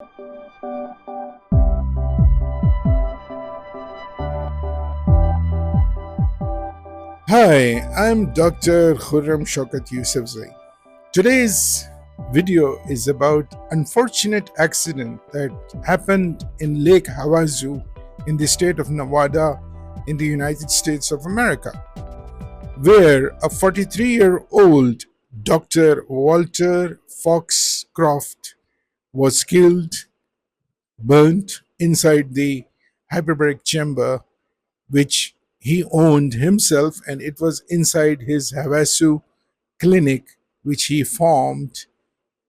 Hi, I'm Dr. Khurrum Shaukat Yusafzai. Today's video is about unfortunate accident that happened in Lake Havasu in the state of Nevada in the United States of America, where a 43-year-old Dr. Walter Foxcroft was killed, burnt inside the hyperbaric chamber which he owned himself, and it was inside his Havasu clinic, which he formed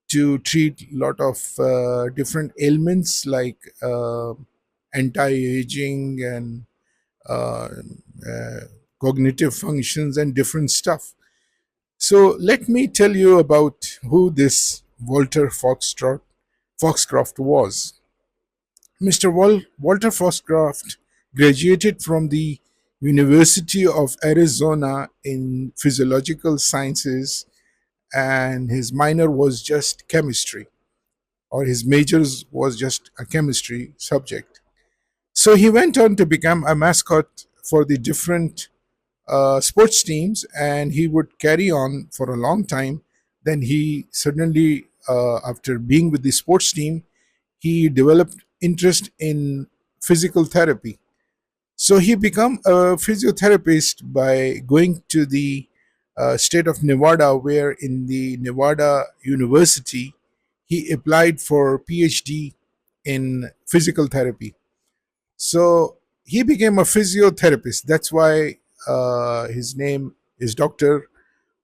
to treat a lot of different ailments like anti-aging and uh, uh, cognitive functions and different stuff. So let me tell you about who this Foxcroft was. Mr. Walter Foxcroft graduated from the University of Arizona in physiological sciences, and his minor was just chemistry, or his majors was just a chemistry subject. So he went on to become a mascot for the different sports teams, and he would carry on for a long time. Then he suddenly, after being with the sports team, he developed interest in physical therapy. So he became a physiotherapist by going to the state of Nevada, where in the Nevada University he applied for PhD in physical therapy. So he became a physiotherapist. That's why his name is Dr.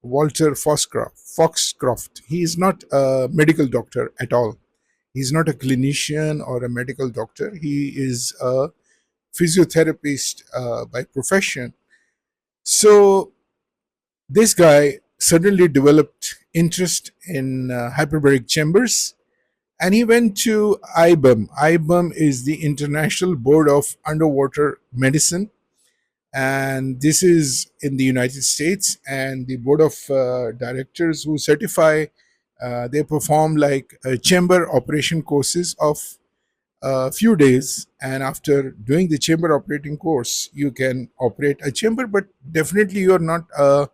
Walter Foxcroft. He is not a medical doctor at all. He's not a clinician or a medical doctor. He is a physiotherapist by profession. So this guy suddenly developed interest in hyperbaric chambers, and he went to IBUM. IBUM is the International Board of Underwater Medicine, and this is in the United States. And the board of directors who certify, they perform like chamber operation courses of a few days, and after doing the chamber operating course you can operate a chamber, but definitely you're not a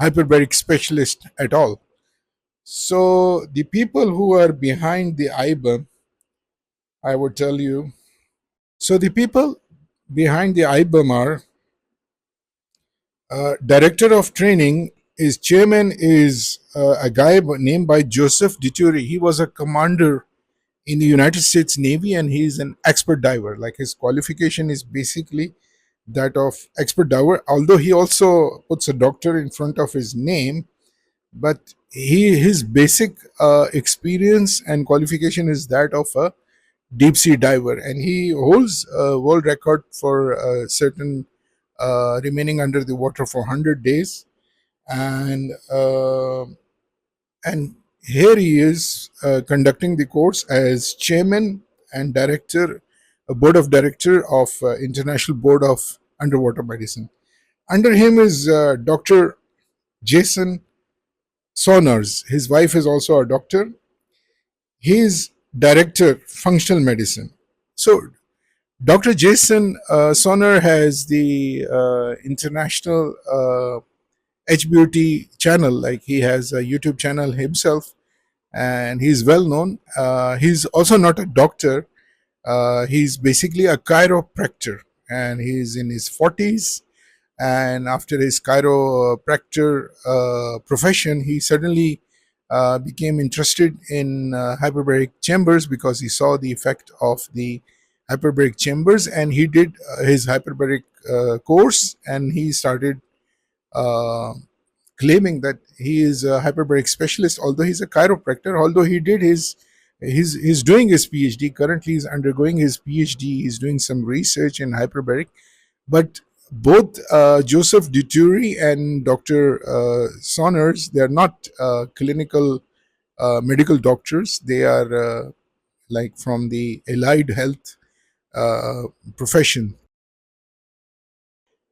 hyperbaric specialist at all. So the people who are behind the IBM, I would tell you. So the people behind the IBM are director of training. His chairman is a guy named by Joseph Dituri. He was a commander in the United States Navy, and he's an expert diver. Like, his qualification is basically that of expert diver, although he also puts a doctor in front of his name. But his basic experience and qualification is that of a deep sea diver, and he holds a world record for certain remaining under the water for 100 days. And uh, and here he is conducting the course as chairman and director, a board of director of International Board of Underwater Medicine. Under him is Dr. Jason Saunders. His wife is also a doctor. He is director functional medicine. So Dr. Jason Sonner has the international HBOT channel. Like, he has a YouTube channel himself, and he's well known. He's also not a doctor. He's basically a chiropractor, and he's in his 40s. And after his chiropractor profession, he suddenly became interested in hyperbaric chambers because he saw the effect of the hyperbaric chambers, and he did his hyperbaric course, and he started uh, claiming that he is a hyperbaric specialist, although he's a chiropractor. Although he did he's doing his PhD. Currently he's undergoing his PhD. He's doing some research in hyperbaric. But both Joseph Duturi and Dr. Saunders, they are not clinical medical doctors. They are like from the allied health uh, profession.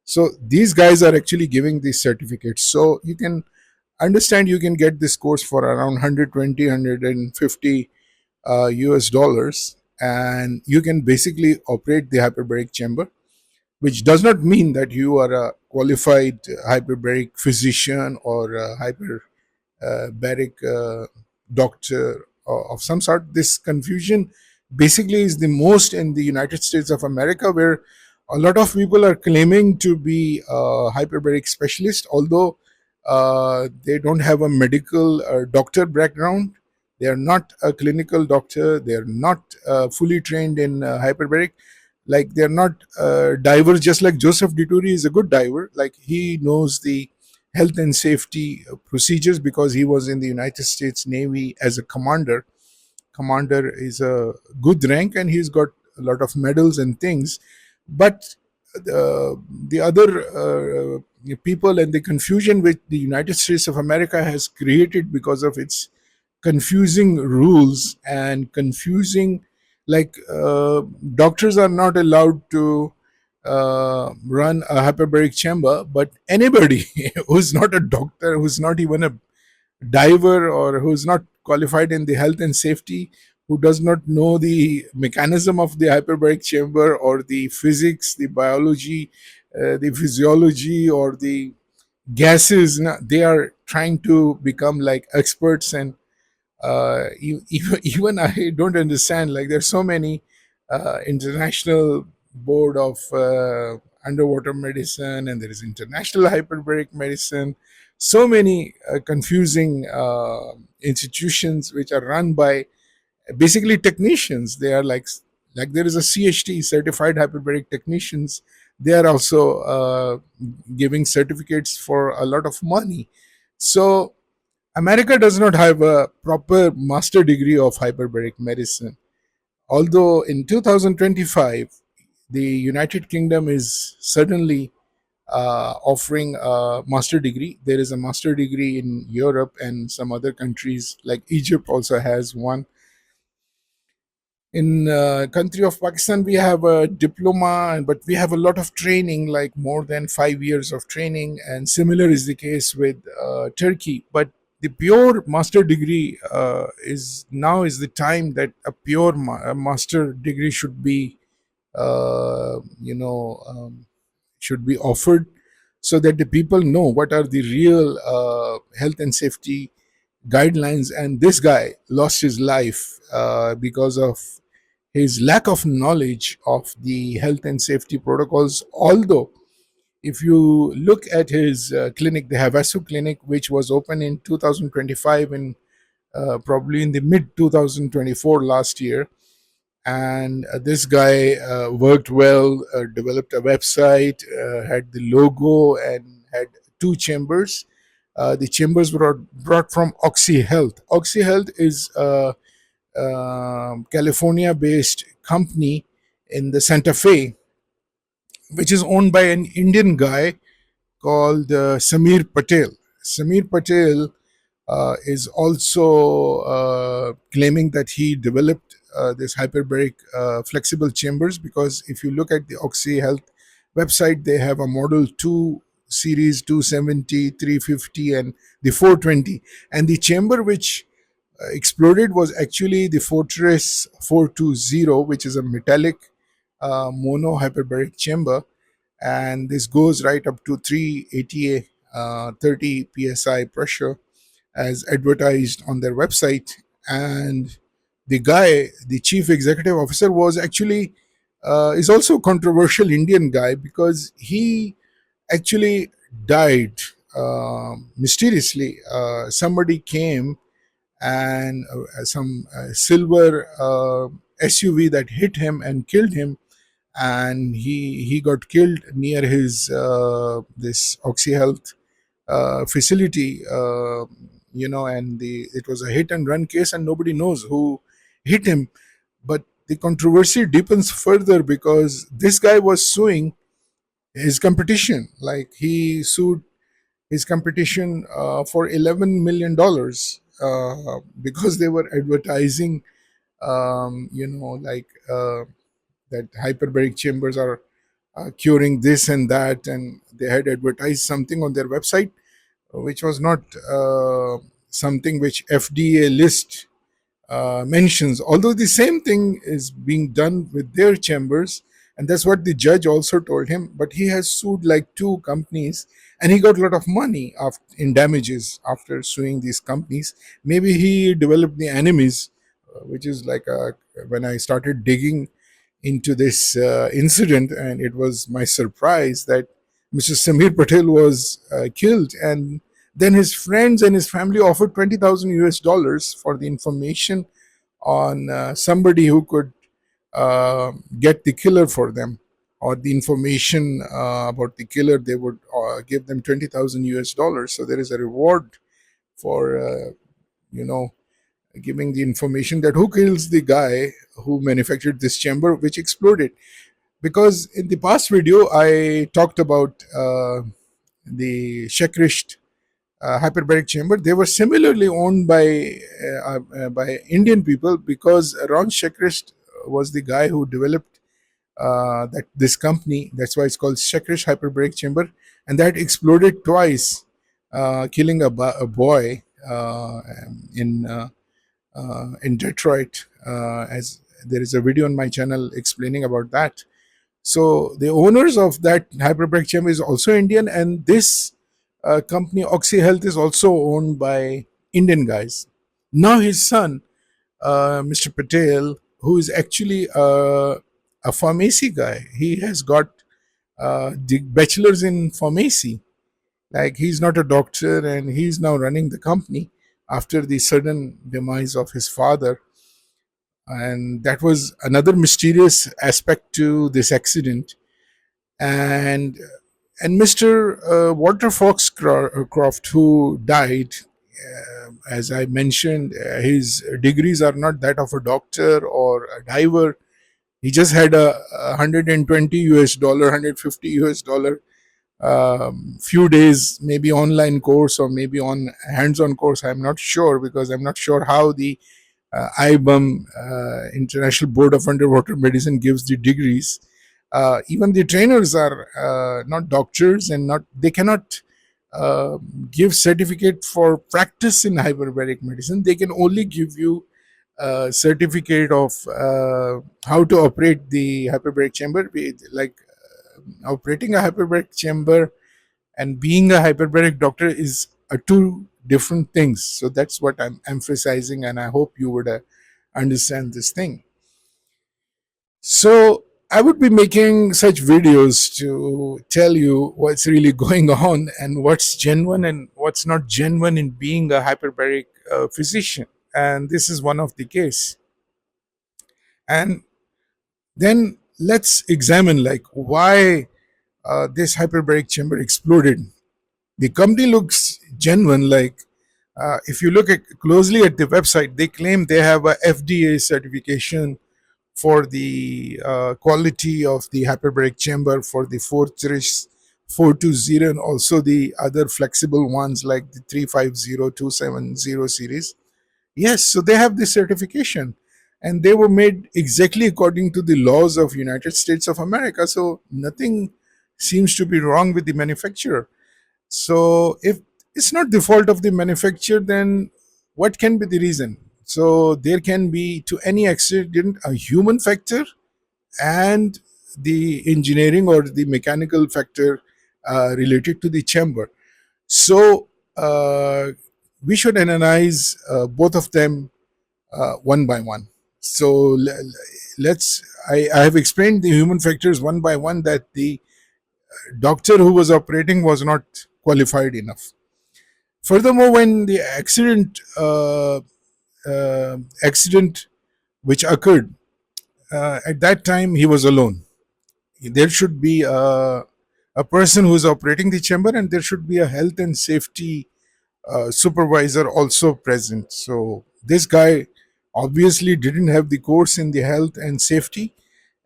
So these guys are actually giving these certificates. So you can understand, you can get this course for around 120, US dollars, and you can basically operate the hyperbaric chamber, which does not mean that you are a qualified hyperbaric physician or a hyperbaric doctor of some sort. This confusion basically is the most in the United States of America, where a lot of people are claiming to be hyperbaric specialists, although they don't have a medical doctor background. They are not a clinical doctor. They are not fully trained in hyperbaric. Like, they're not divers. Just like Joseph Dituri is a good diver. Like, he knows the health and safety procedures because he was in the United States Navy as a commander. Commander is a good rank, and he's got a lot of medals and things. But the other people, and the confusion which the United States of America has created because of its confusing rules and confusing, like, doctors are not allowed to run a hyperbaric chamber, but anybody who's not a doctor, who's not even a diver, or who's not qualified in the health and safety, who does not know the mechanism of the hyperbaric chamber or the physics, the biology, the physiology, or the gases, they are trying to become like experts. And even I don't understand. Like, there's so many international board of underwater medicine, and there is international hyperbaric medicine. So many confusing institutions which are run by basically technicians. They are like there is a CHT, certified hyperbaric technicians. They are also giving certificates for a lot of money. So America does not have a proper master degree of hyperbaric medicine. Although in 2025, the United Kingdom is certainly offering a master degree. There is a master degree in Europe, and some other countries like Egypt also has one. In country of Pakistan, we have a diploma, but we have a lot of training, like more than 5 years of training, and similar is the case with Turkey. But the pure master degree is the time that a pure master degree should be uh, you know should be offered, so that the people know what are the real health and safety guidelines. And this guy lost his life because of his lack of knowledge of the health and safety protocols. Although, if you look at his clinic, the Havasu clinic, which was open in 2025, in probably in the mid 2024 last year, and this guy worked well, developed a website, had the logo, and had two chambers. The chambers were brought from Oxy Health. Oxy Health is a California based company in the Santa Fe, which is owned by an Indian guy called Samir Patel. Samir Patel is also claiming that he developed this hyperbaric flexible chambers, because if you look at the Oxy Health website, they have a Model 2 series, 270, 350, and the 420. And the chamber which exploded was actually the Fortress 420, which is a metallic mono hyperbaric chamber. And this goes right up to 380 30 psi pressure, as advertised on their website. And the guy, the chief executive officer, was actually is also a controversial Indian guy, because he actually died mysteriously. Somebody came, and some silver SUV that hit him and killed him, and he got killed near his this Oxy Health facility. And it was a hit and run case, and nobody knows who hit him. But the controversy deepens further, because this guy was suing his competition. Like, he sued his competition for $11 million because they were advertising, like, that hyperbaric chambers are curing this and that, and they had advertised something on their website which was not something which FDA list mentions, although the same thing is being done with their chambers, and that's what the judge also told him. But he has sued like two companies, and he got a lot of money in damages after suing these companies. Maybe he developed the enemies, which is like when I started digging into this incident, and it was my surprise that Mr. Samir Patel was killed, and then his friends and his family offered 20,000 US dollars for the information on somebody who could get the killer for them, or the information about the killer. They would give them 20,000 US dollars. So there is a reward for you know giving the information that who kills the guy who manufactured this chamber which exploded. Because in the past video I talked about the Shekrisht hyperbaric chamber. They were similarly owned by Indian people, because Ron Shekrisht was the guy who developed that this company. That's why it's called Shekrisht hyperbaric chamber, and that exploded twice, killing a boy in Detroit. As there is a video on my channel explaining about that. So the owners of that hyperbaric chamber is also Indian, and this company Oxy Health is also owned by Indian guys. Now his son, Mr. Patel, who is actually a pharmacy guy, he has got the bachelor's in pharmacy. Like, he's not a doctor, and he's now running the company after the sudden demise of his father. And that was another mysterious aspect to this accident. And Mr. Walter Foxcroft, who died, as I mentioned, his degrees are not that of a doctor or a diver. He just had a 120 US dollar, 150 US dollar, few days, maybe online course or maybe on hands-on course. I'm not sure, because I'm not sure how the IBUM, International Board of Underwater Medicine, gives the degrees. Even the trainers are not doctors, and not they cannot uh, give certificate for practice in hyperbaric medicine. They can only give you a certificate of how to operate the hyperbaric chamber. Like, operating a hyperbaric chamber and being a hyperbaric doctor is two different things. So that's what I'm emphasizing, and I hope you would understand this thing. So I would be making such videos to tell you what's really going on, and what's genuine and what's not genuine in being a hyperbaric physician. And this is one of the case. And then let's examine, like, why this hyperbaric chamber exploded. The company looks genuine. Like, if you look closely at the website, they claim they have a FDA certification for the quality of the hyperbaric chamber for the 420, and also the other flexible ones like the 350, 270 series. Yes, so they have this certification, and they were made exactly according to the laws of United States of America. So nothing seems to be wrong with the manufacturer. So if it's not the fault of the manufacturer, then what can be the reason? So there can be, to any accident, a human factor and the engineering or the mechanical factor related to the chamber. So we should analyze both of them one by one. So let's. I have explained the human factors one by one, that the doctor who was operating was not qualified enough. Furthermore, when the accident which occurred, at that time he was alone. There should be a person who is operating the chamber, and there should be a health and safety supervisor also present. So this guy obviously didn't have the course in the health and safety,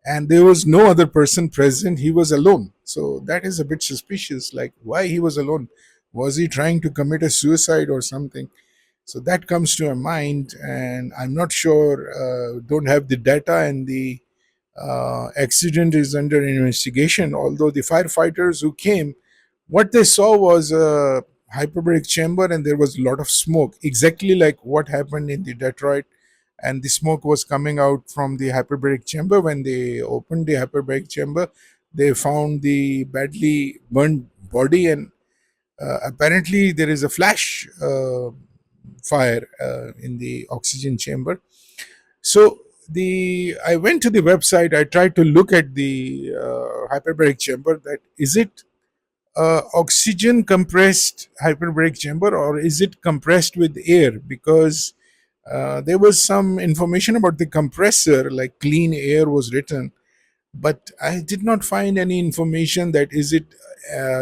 and there was no other person present. He was alone. So that is a bit suspicious. Like, why he was alone? Was he trying to commit a suicide or something? So that comes to my mind, and I'm not sure. Don't have the data, and the accident is under investigation. Although the firefighters who came, what they saw was a hyperbaric chamber, and there was a lot of smoke, exactly like what happened in the Detroit and the smoke was coming out from the hyperbaric chamber. When they opened the hyperbaric chamber, they found the badly burned body, and apparently there is a flash fire in the oxygen chamber. So the I went to the website. I tried to look at the hyperbaric chamber. That is it oxygen compressed hyperbaric chamber, or is it compressed with air? Because there was some information about the compressor, like clean air was written, but I did not find any information that is it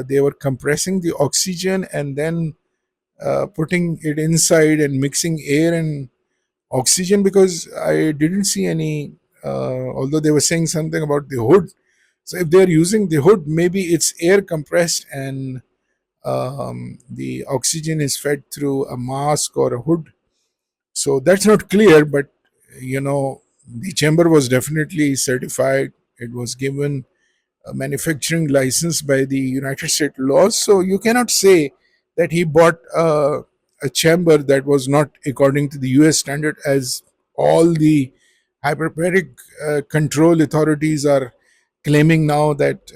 they were compressing the oxygen and then putting it inside and mixing air and oxygen, because I didn't see any. Although they were saying something about the hood, so if they're using the hood, maybe it's air compressed and the oxygen is fed through a mask or a hood. So that's not clear, but the chamber was definitely certified. It was given a manufacturing license by the United States laws. So you cannot say that he bought a chamber that was not according to the US standard, as all the hyperbaric control authorities are claiming now that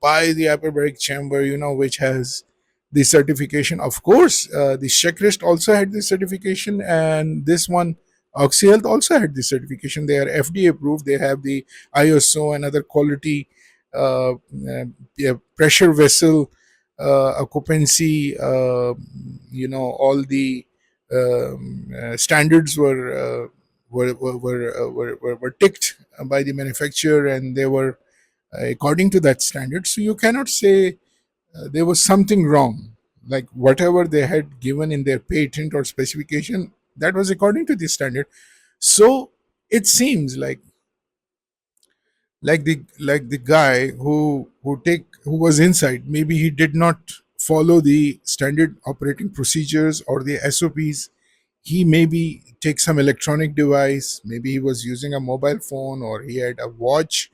buy the hyperbaric chamber, which has the certification. Of course, the checklist also had the certification, and this one, OxyHealth, also had the certification. They are FDA approved. They have the ISO and other quality yeah, pressure vessel occupancy. All the standards were ticked by the manufacturer, and they were according to that standard. So you cannot say there was something wrong. Like whatever they had given in their patent or specification, that was according to the standard. So it seems like the guy who was inside, maybe he did not follow the standard operating procedures or the SOPs. He maybe take some electronic device, maybe he was using a mobile phone, or he had a watch,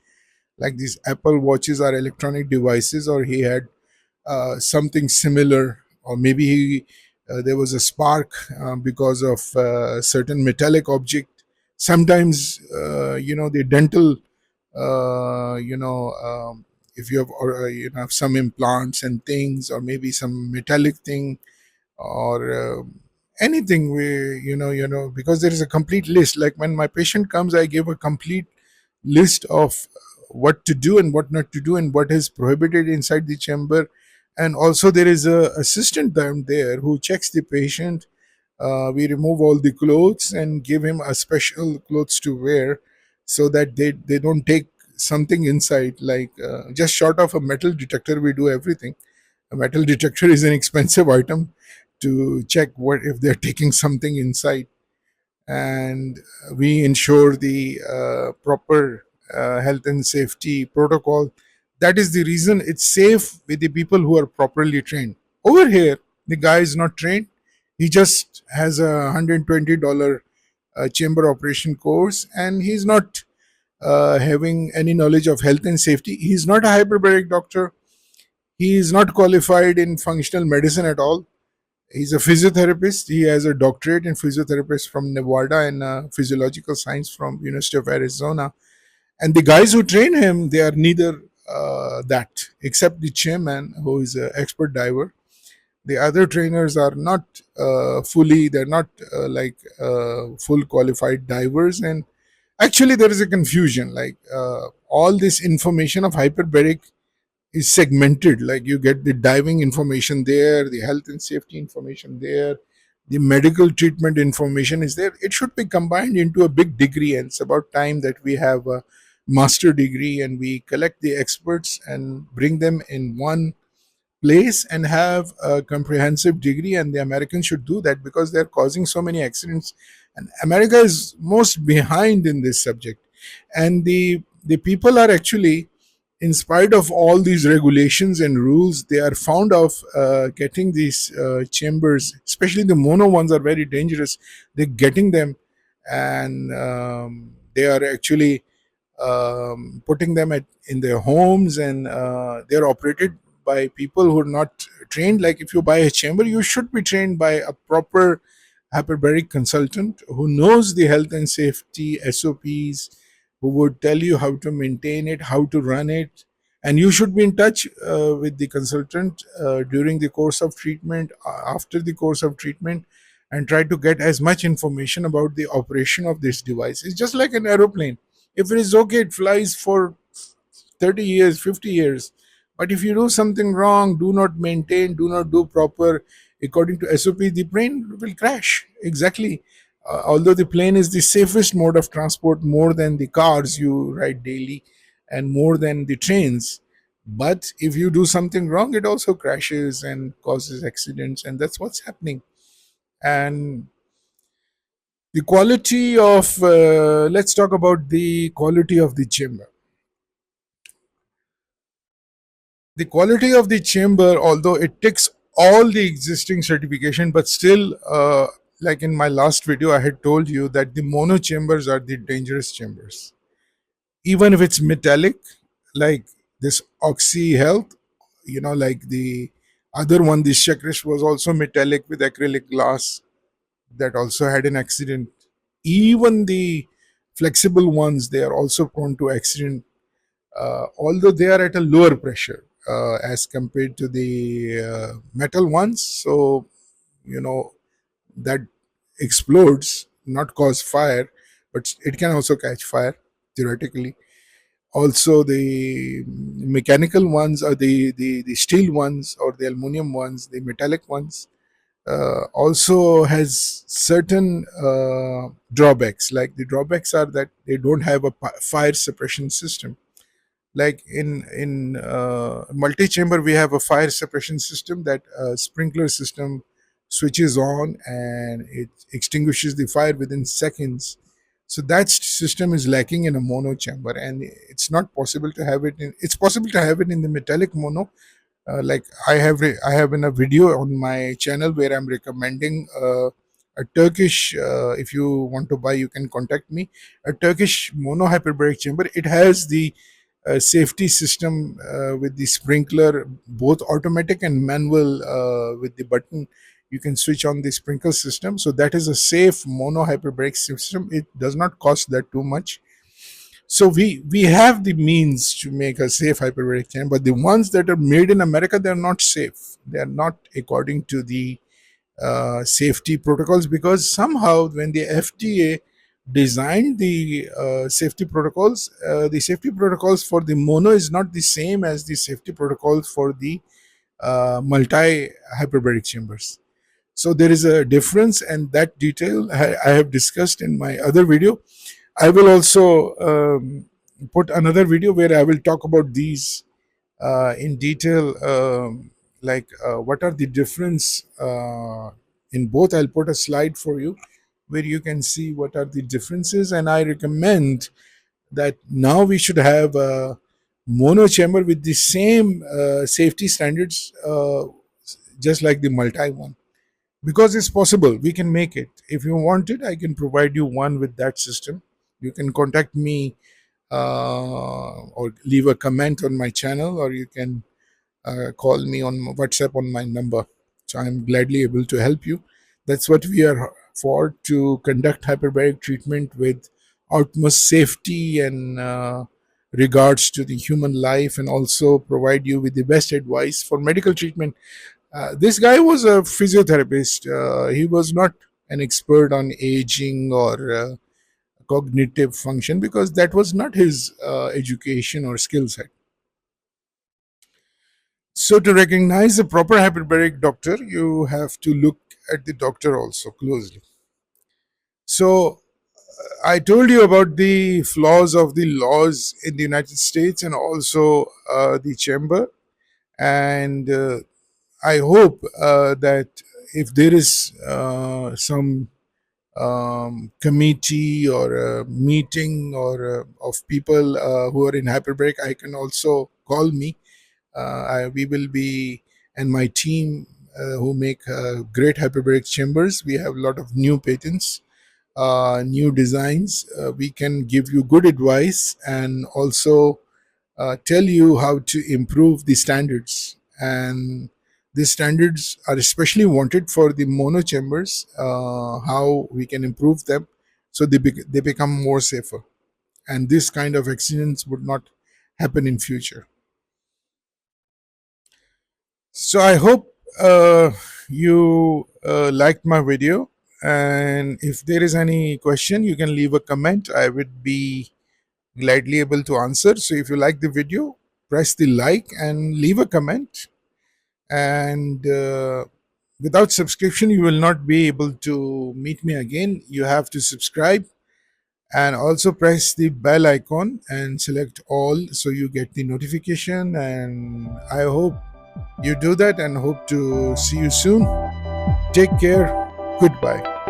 like these Apple watches are electronic devices, or he had something similar, or maybe there was a spark because of certain metallic object. Sometimes the dental if you have or some implants and things, or maybe some metallic thing, or anything, we because there is a complete list. Like when my patient comes, I give a complete list of what to do and what not to do and what is prohibited inside the chamber. And also there is a assistant down there who checks the patient. We remove all the clothes and give him a special clothes to wear, so that they don't take something inside, like just short of a metal detector. We do everything. A metal detector is an expensive item to check what if they're taking something inside. And we ensure the proper health and safety protocol. That is the reason it's safe with the people who are properly trained. Over here, the guy is not trained. He just has a $120 chamber operation course, and he's not having any knowledge of health and safety. He's not a hyperbaric doctor. He is not qualified in functional medicine at all. He's a physiotherapist. He has a doctorate in physiotherapist from Nevada, and physiological science from University of Arizona. And the guys who train him, they are neither that, except the chairman, who is an expert diver. The other trainers are not fully. They're not full qualified divers. And actually, there is a confusion. Like all this information of hyperbaric is segmented. Like you get the diving information there, the health and safety information there, the medical treatment information is there. It should be combined into a big degree, and it's about time that we have a master degree and we collect the experts and bring them in one place and have a comprehensive degree. And the Americans should do that, because they're causing so many accidents, and America is most behind in this subject. And the people are actually, in spite of all these regulations and rules, they are found of getting these chambers, especially the mono ones are very dangerous. They're getting them, and they are actually putting them in their homes, and they're operated by people who are not trained. Like if you buy a chamber, you should be trained by a proper hyperbaric consultant who knows the health and safety SOPs, who would tell you how to maintain it, how to run it. And you should be in touch with the consultant during the course of treatment, after the course of treatment, and try to get as much information about the operation of this device. It's just like an aeroplane. If it is okay, it flies for 30 years, 50 years. But if you do something wrong, do not maintain, do not do proper according to SOP, the plane will crash. Exactly. Although the plane is the safest mode of transport, more than the cars you ride daily and more than the trains. But if you do something wrong, it also crashes and causes accidents, and that's what's happening. And the quality of, let's talk about the quality of the chamber. The quality of the chamber, although it ticks all the existing certification, but still, like in my last video, I had told you that the mono chambers are the dangerous chambers. Even if it's metallic, like this Oxy Health, like the other one, the Shakrish was also metallic with acrylic glass that also had an accident. Even the flexible ones, they are also prone to accident, although they are at a lower pressure as compared to the metal ones. So, you know, that explodes, not cause fire, but it can also catch fire theoretically. Also, the mechanical ones, or the steel ones, or the aluminum ones, the metallic ones, also has certain drawbacks. Like the drawbacks are that they don't have a fire suppression system. Like in multi-chamber, we have a fire suppression system, that sprinkler system switches on and it extinguishes the fire within seconds. So that system is lacking in a mono chamber, and it's not possible to have it in, it's possible to have it in the metallic mono. Like I have in a video on my channel where I'm recommending a Turkish, if you want to buy, you can contact me, a Turkish mono hyperbaric chamber. It has the safety system with the sprinkler, both automatic and manual, with the button you can switch on the sprinkler system. So that is a safe mono hyperbaric system. It does not cost that too much. So we have the means to make a safe hyperbaric chamber, but the ones that are made in America, they're not safe. They are not according to the safety protocols, because somehow when the FDA designed the safety protocols for the mono is not the same as the safety protocols for the multi hyperbaric chambers. So there is a difference, and that detail I have discussed in my other video. I will also put another video where I will talk about these in detail, like what are the difference in both. I'll put a slide for you where you can see what are the differences, and I recommend that now we should have a mono chamber with the same safety standards, just like the multi one, because it's possible. We can make it. If you want it, I can provide you one with that system. You can contact me, or leave a comment on my channel, or you can call me on WhatsApp on my number. So I'm gladly able to help you. That's what we are for, to conduct hyperbaric treatment with utmost safety and regards to the human life, and also provide you with the best advice for medical treatment. This guy was a physiotherapist. He was not an expert on aging or cognitive function, because that was not his education or skill set. So, to recognize a proper hyperbaric doctor, you have to look at the doctor also closely. So, I told you about the flaws of the laws in the United States, and also the chamber. And I hope that if there is some committee or a meeting, or of people who are in hyperbaric, I can also call me. We will be, and my team, who make great hyperbaric chambers. We have a lot of new patents, new designs. We can give you good advice, and also tell you how to improve the standards. And These standards are especially wanted for the mono chambers, how we can improve them so they become more safer. And this kind of accidents would not happen in future. So I hope you liked my video. And if there is any question, you can leave a comment. I would be gladly able to answer. So if you like the video, press the like and leave a comment. And without subscription, you will not be able to meet me again. You have to subscribe and also press the bell icon and select all so you get the notification. And I hope you do that and hope to see you soon. Take care. Goodbye.